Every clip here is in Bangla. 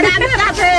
রাধে রাধে।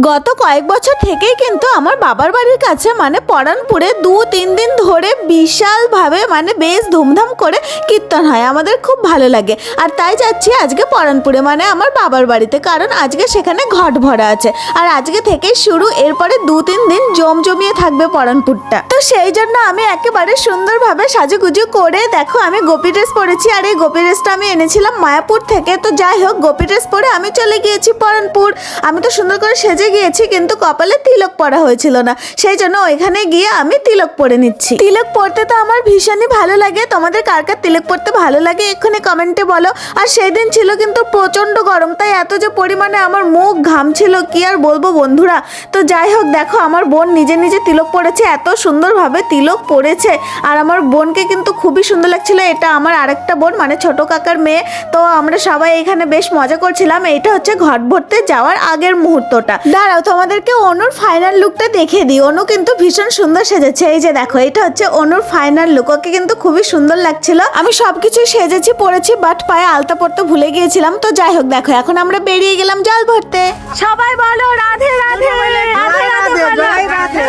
গত কয়েক বছর থেকেই কিন্তু আমার বাবার বাড়ির কাছে মানে পরানপুরে 2-3 দিন ধরে বিশালভাবে মানে বেশ ধুমধাম করে কীর্তন হয়। আমাদের খুব ভালো লাগে আর তাই যাচ্ছি আজকে পরানপুরে মানে আমার বাবার বাড়িতে, কারণ আজকে সেখানে ঘট ভরা আছে আর আজকে থেকেই শুরু, এরপরে 2-3 দিন জমিয়ে থাকবে পরানপুরটা। তো সেই জন্য আমি একেবারে সুন্দরভাবে সাজুগুজু করে দেখো আমি গোপী ড্রেস পরেছি, আর এই গোপী ড্রেসটা আমি এনেছিলাম মায়াপুর থেকে। তো যাই হোক, গোপী ড্রেস পরে আমি চলে গিয়েছি পরানপুর। আমি তো সুন্দর করে সেজে গিয়েছি, কিন্তু কপালে তিলক পরা হয়েছিল না, সেই জন্য ওইখানে গিয়ে আমি তিলক পরে নিচ্ছি। তিলক পরতে তো আমার ভীষণই ভালো লাগে। তোমাদের কার কার তিলক পরতে ভালো লাগে এক্ষুনি কমেন্টে বলো। আর সেই দিন ছিল কিন্তু প্রচন্ড গরম, তাই এত যে পরিমাণে আমার মুখ ঘামছিল কি আর বলবো বন্ধুরা। তো যাই হোক, দেখো আমার বোন নিজে নিজে তিলক পরেছে, এত সুন্দরভাবে তিলক পরেছে আর আমার বোনকে কিন্তু খুবই সুন্দর লাগছিল। এটা আমার আরেকটা বোন মানে ছোট কাকার মেয়ে। তো আমরা সবাই এখানে বেশ মজা করছিলাম। এটা হচ্ছে ঘট ভরতে যাওয়ার আগের মুহূর্তটা। দাঁড়াও তোমাদেরকে অনুর ফাইনাল লুকটা দেখে দিই। অনু কিন্তু ভীষণ সুন্দর সেজেছে। এই যে দেখো, এটা হচ্ছে অনুর ফাইনাল লুক। ওকে কিন্তু খুবই সুন্দর লাগছিল। আমি সবকিছু সেজেছি পরেছি, বাট পায়ে আলতা পরতে ভুলে গিয়েছিলাম। তো যাই হোক, দেখো এখন আমরা বেরিয়ে গেলাম জল ভরতে। সবাই বলো রাধে রাধে রাধে রাধে রাধে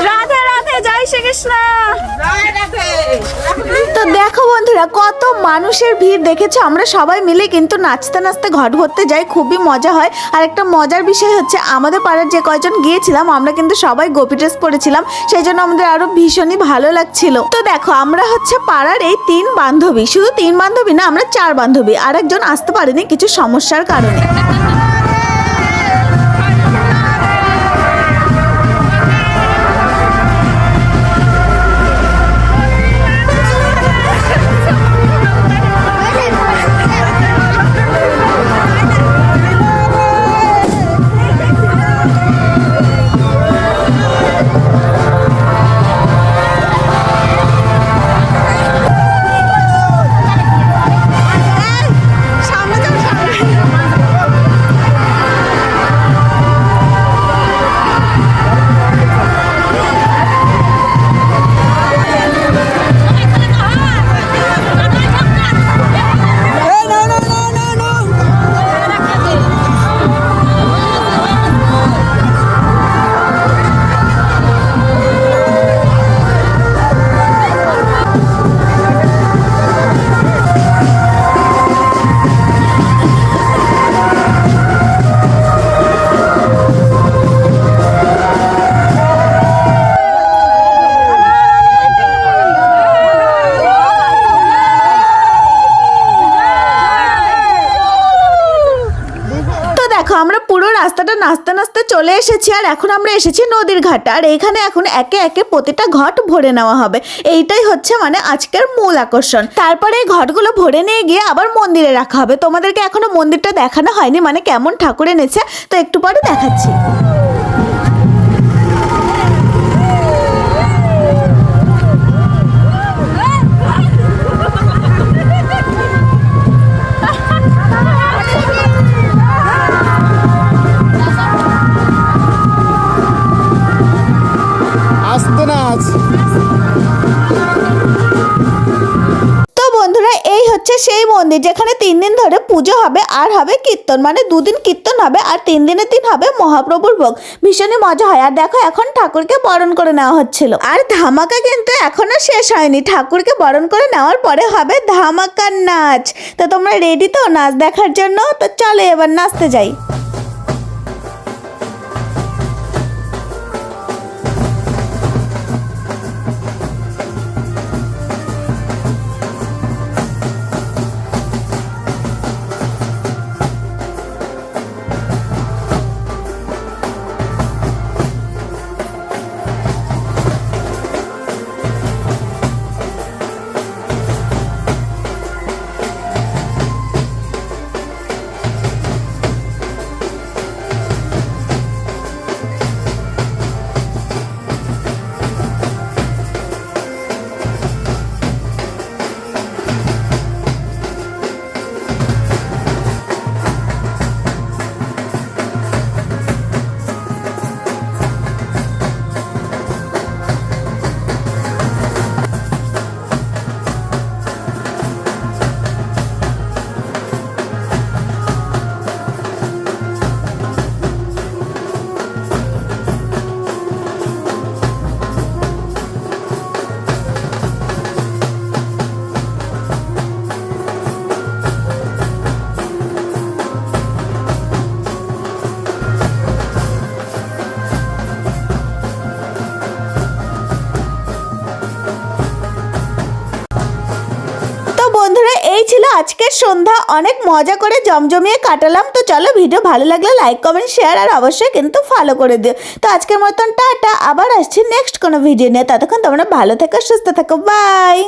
রাধে রাধে, জয় শ্রীকৃষ্ণ। তো দেখো বন্ধুরা, কত মানুষের ভিড় দেখেছো। আমরা সবাই মিলে কিন্তু নাচতে নাচতে ঘট ভরতে যাই, খুবই মজা হয়। আর একটা মজার বিষয় হচ্ছে, আমাদের পাড়ার যে কয়জন গিয়েছিলাম আমরা কিন্তু সবাই গোপী ড্রেস পরেছিলাম, সেই জন্য আমাদের আরো ভীষণই ভালো লাগছিল। তো দেখো, আমরা হচ্ছে পাড়ার এই 3 বান্ধবী, শুধু 3 বান্ধবী না, আমরা 4 বান্ধবী। আর একজন আসতে পারেনি কিছু সমস্যার কারণে। আমরা পুরো রাস্তাটা নাচতে নাচতে চলে এসেছি, আর এখন আমরা এসেছি নদীর ঘাটে। আর এইখানে এখন একে একে প্রতিটা ঘট ভরে নেওয়া হবে। এইটাই হচ্ছে মানে আজকের মূল আকর্ষণ। তারপরে এই ঘটগুলো ভরে নিয়ে গিয়ে আবার মন্দিরে রাখা হবে। তোমাদেরকে এখনো মন্দিরটা দেখানো হয়নি, মানে কেমন ঠাকুর এনেছে, তো একটু পরে দেখাচ্ছি। তো বন্ধুরা, এই হচ্ছে সেই মন্দির যেখানে 3 দিন ধরে পুজো হবে আর হবে কীর্তন, মানে 2 দিন কীর্তন হবে আর 3 দিনের দিন হবে মহাপ্রভুর ভোগ। ভীষণই মজা হয়। আর দেখো, এখন ঠাকুরকে বরণ করে নেওয়া হচ্ছিল। আর ধামাকা কিন্তু এখনো শেষ হয়নি। ঠাকুরকে বরণ করে নেওয়ার পরে হবে ধামাকার নাচ। তো তোমরা রেডি তো নাচ দেখার জন্য? তো চলো এবার নাচতে যাই। আজকের সন্ধ্যা অনেক মজা করে জমজমিয়ে কাটালাম। তো চলো, ভিডিও ভালো লাগলে লাইক কমেন্ট শেয়ার আর অবশ্যই কিন্তু ফলো করে দিও। তো আজকের মতন টাটা, আবার আসছি নেক্সট কোনো ভিডিও নিয়ে। ততক্ষণ তোমরা ভালো থেকো, সুস্থ থাকো, বাই।